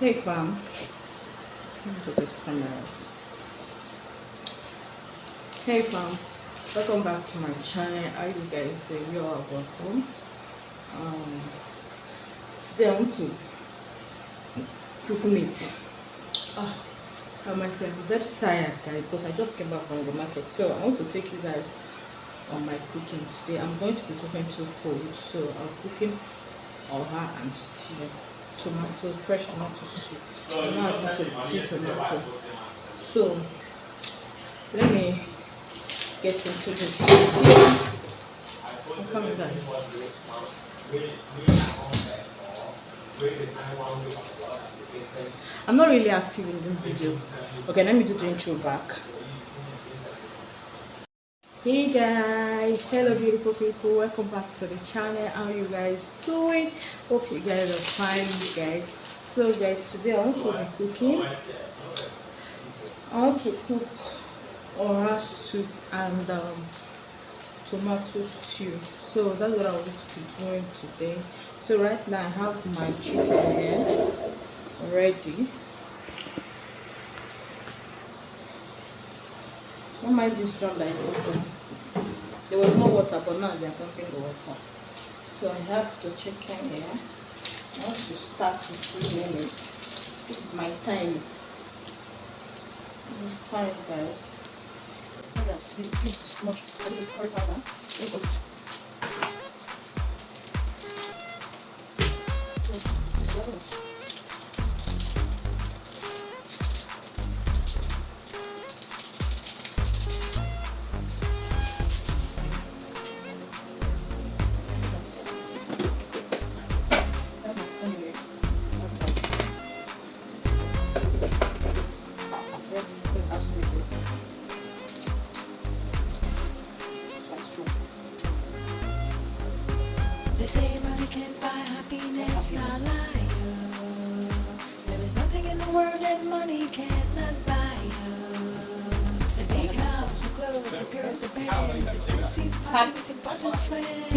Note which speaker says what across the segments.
Speaker 1: Hey fam, let me put this camera. Hey fam, welcome back to my channel. How you guys doing? You are welcome. Um, Today I want to cook meat. Ah, I myself very tired, guys, because I just came back from the market. So I want to take you guys on my cooking today. I'm going to be cooking two food. So I'm cooking oha and stew, tomato, fresh tomato stew. Now I'm going to tea tomato. So let me get into this. I'm coming, guys. I'm not really active in this video. Okay, let me do the intro back. Hey guys, hello beautiful people, welcome back to the channel. How are you guys doing? Hope you guys are fine, guys. So guys, today I want to be cooking. I want to cook oha soup and tomato stew. So that's what I want to be doing today. So right now I have my chicken here ready. Don't mind this drum that is open. There was no water, but now they are pumping the water. So I have the chicken here. I want to start in 3 minutes. This is my time. This time, guys. This is much. This is curry powder.
Speaker 2: They say money can't buy happiness, not lie. There is nothing in the world that money cannot buy. The big house, the clothes, the girls, the bands, expensive party with important friends.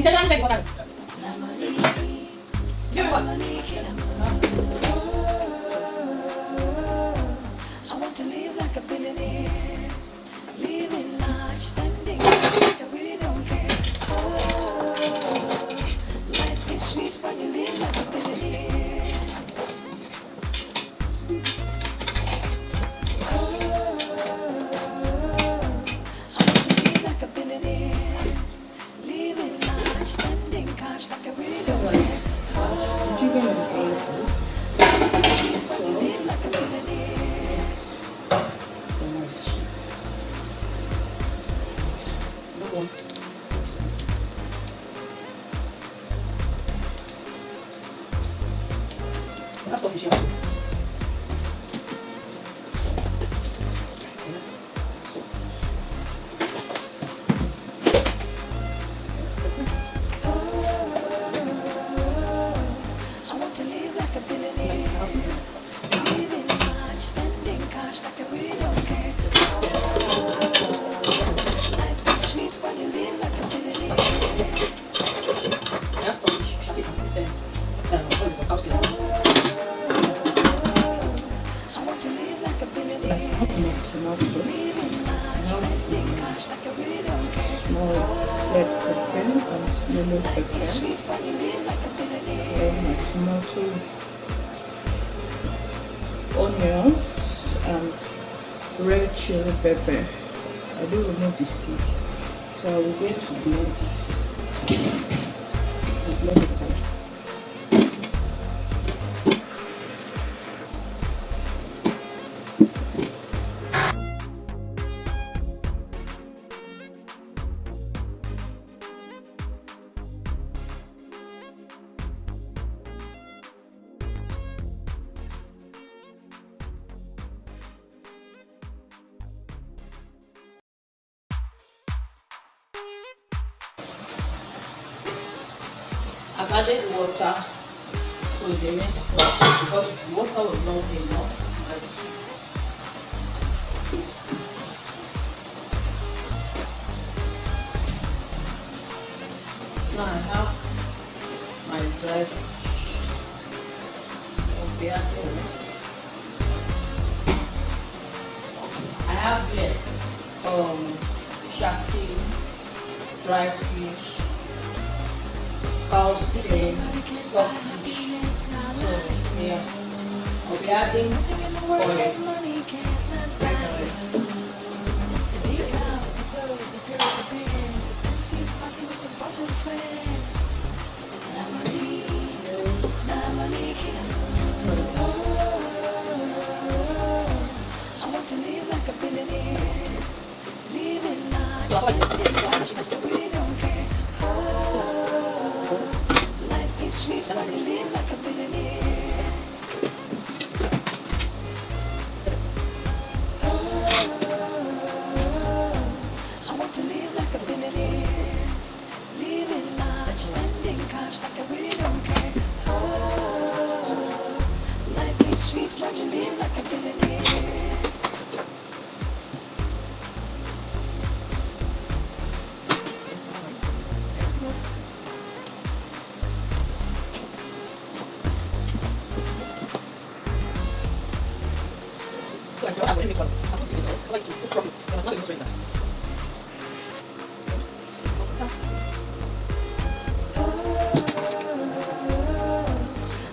Speaker 2: La money, kill 'em all. I want to live like a billionaire, living large, spending like I really don't care. Life is sweet when you live like a billionaire. I want to live like a billionaire, living large, spending cash like I really don't care. Life is sweet when you live like a billionaire.
Speaker 1: That's official.
Speaker 2: I want to live like a billionaire, living large, spending cash like I really don't care. Life is sweet when you live like a billionaire. I want to live like a billionaire, living large, spending cash like I really don't care.
Speaker 1: Red pepper and yellow
Speaker 2: Life is
Speaker 1: pepper.
Speaker 2: sweet when you live like a billionaire.
Speaker 1: Then my tomato, onions, and red chili pepper. I don't remove the seed, so I will going to blend this. Blend it out. I've added water to the next one because the water was not enough. Now I have my dried opiate. have here shaki, dry fish, cow's skin, stockfish. So yeah, I'll be adding oil.
Speaker 2: I want to live like a billionaire, living large, spending cash like I really don't care. Oh, life is sweet when you live like a billionaire. I want to live like a billionaire, living large, spending cash like I really don't care. Oh, life is sweet when you live like a billionaire.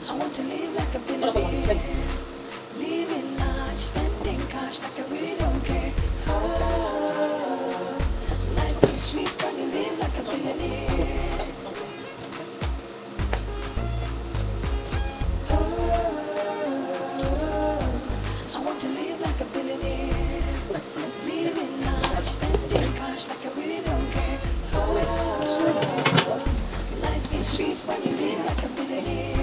Speaker 2: I want to live like a billionaire, living large, spending cash like I really don't care. Oh, life is sweet when you live like a billionaire. Oh, I want to live like a billionaire, living large, spending cash like I really don't care. Oh, life is sweet when you live like a billionaire.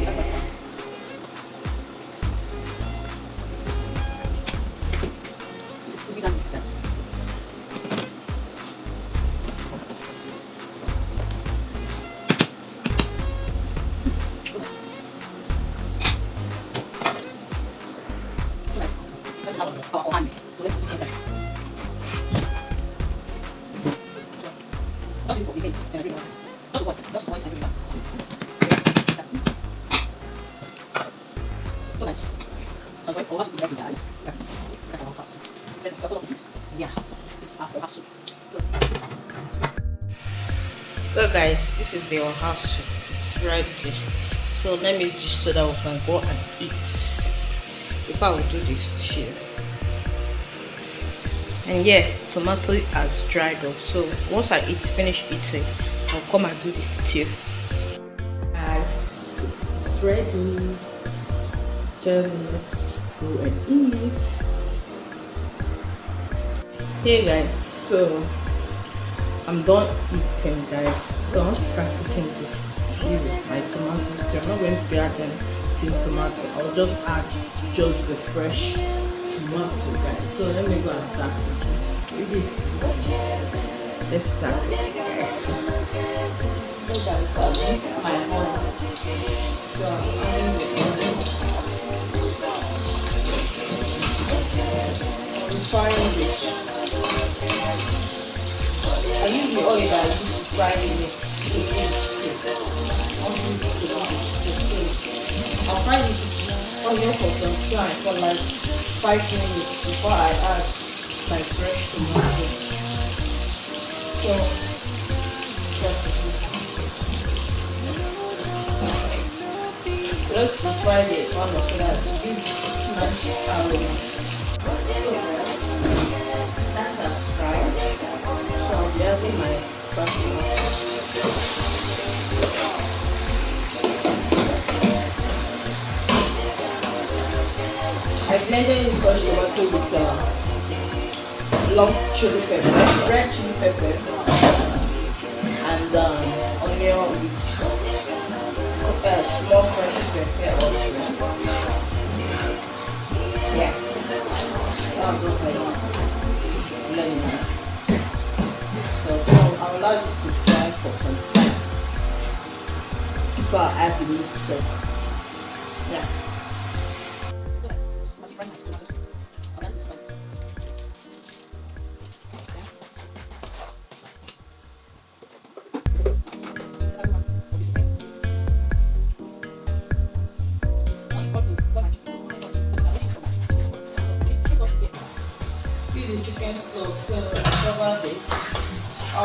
Speaker 1: So guys, this is the oha soup. It's ready. So let me just so that we can go and eat. If I will do this stew. And yeah, tomato has dried up. So once I finish eating, I'll come and do the stew. Guys, it's ready. Then let's go and eat. Hey guys, so I'm done eating, guys. So I want to start cooking this stew, my tomato stew. I'm not going to be adding tin tomato. I'll just add just the fresh tomato, guys. So let me go and start cooking. Let's start it, guys. So guys, I'll mix my oil. So I'm adding the oil. I'm frying this. I use the oil that I use to fry it. I'll fry this onion for some time for like 5 minutes before I add my fresh tomato. So let's fry the onion so that it gives nice aroma. That's a fry. So I'm just my fresh tomato. I blended in fresh tomato with long chili pepper, red chili pepper, and onion with small fresh pepper also. Yeah, I'll go for it. Blend it. So I'll allow this to fry for some time before I add the meat stock. Yeah. The chicken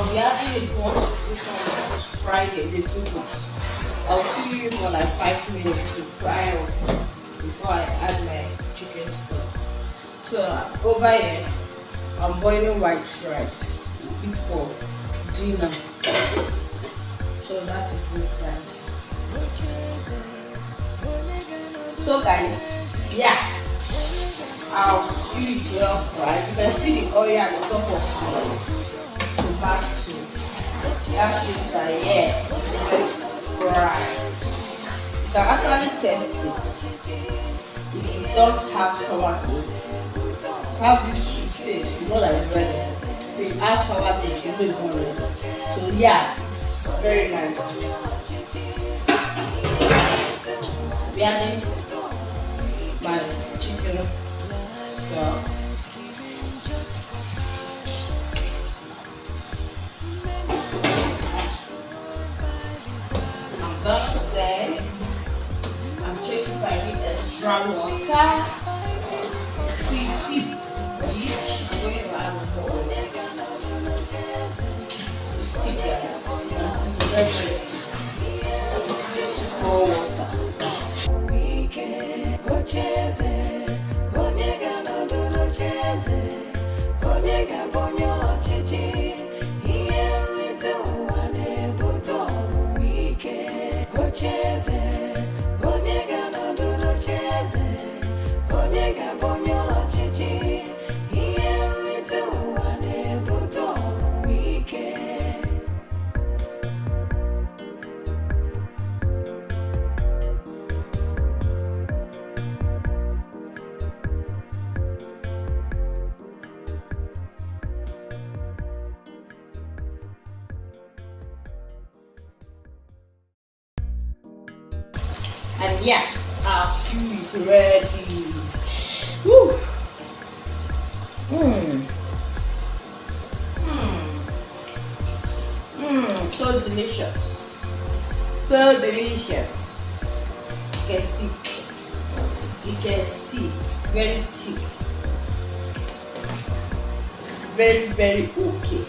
Speaker 1: I'll be adding it once. This one is Friday, the 2 weeks. I'll see you for like 5 minutes to fry up before I add my chicken stuff. So over here, I'm boiling white rice. Eat for dinner. So that is it, guys. So guys, yeah. I'll stew it well fried. You can see the oil at the top of the tomato. That is that, yeah, very fried. You can actually test it. If you don't have sour cream, have this sweet taste, you know that it's ready. If you add sour cream, you know it's not ready. So yeah, it's very nice. We are adding my chicken. I'm done today. I'm checking if I need extra water. See,
Speaker 2: onye ga-abonye ọchịchị ihe nrite ụwa na-ebute ọnwụnwa ike ocheeze onye ga-anọdụ n'ocheeze onye ga-abonye ọchịchị ihe nrite ụwa na-ebute ọnwụnwa ike.
Speaker 1: And yeah, our stew is ready. Woo. So delicious. So delicious. You can see, very thick. Very, very okay.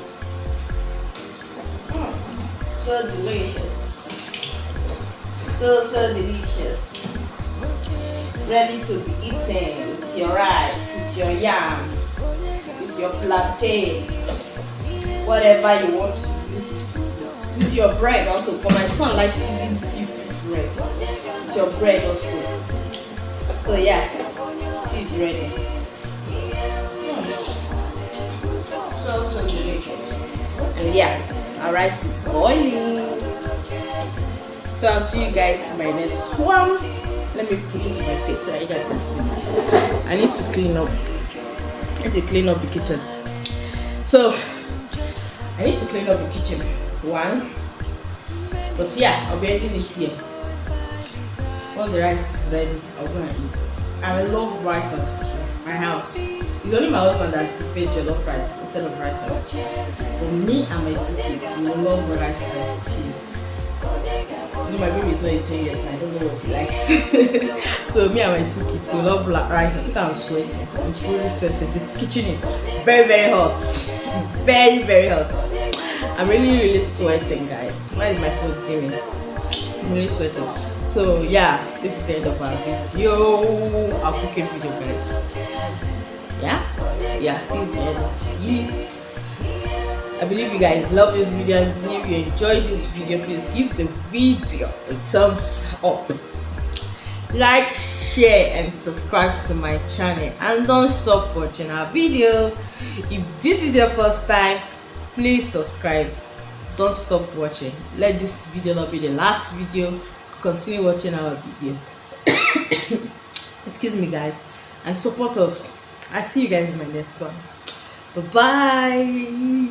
Speaker 1: So delicious. So delicious. Ready to be eaten with your rice, with your yam, with your plantain, whatever you want to use it with your bread also. For my son likes eating stew with bread. With your bread also. So yeah, she's ready. So delicious. And yeah, our rice is boiling. So I'll see you guys in my next one. Let me put it in my face so you guys can see. I need to clean up. I need to clean up the kitchen. So I need to clean up the kitchen. One. But yeah, I'll be ending it here. Once the rice is ready, I'll go and eat. I love rice and stew. My house. It's only my husband that prefers jollof rice instead of rice and stew. For me and my 2 kids, we love rice and stew. No, my baby is not eating yet. I don't know what he likes. So me and my 2 kids, we love rice. I think I'm sweating. I'm slowly sweating. The kitchen is very, very hot. Very, very hot. I'm really sweating, guys. Why is my phone doing? I'm really sweating. So yeah, this is the end of our video. Our cooking video, guys. Yeah, this is the end of it. I believe you guys love this video. If you enjoyed this video, please give the video a thumbs up, like, share and subscribe to my channel, and don't stop watching our video. If this is your first time, please subscribe. Don't stop watching. Let this video not be the last video. Continue watching our video. Excuse me, guys, and support us. I'll see you guys in my next one. Bye bye.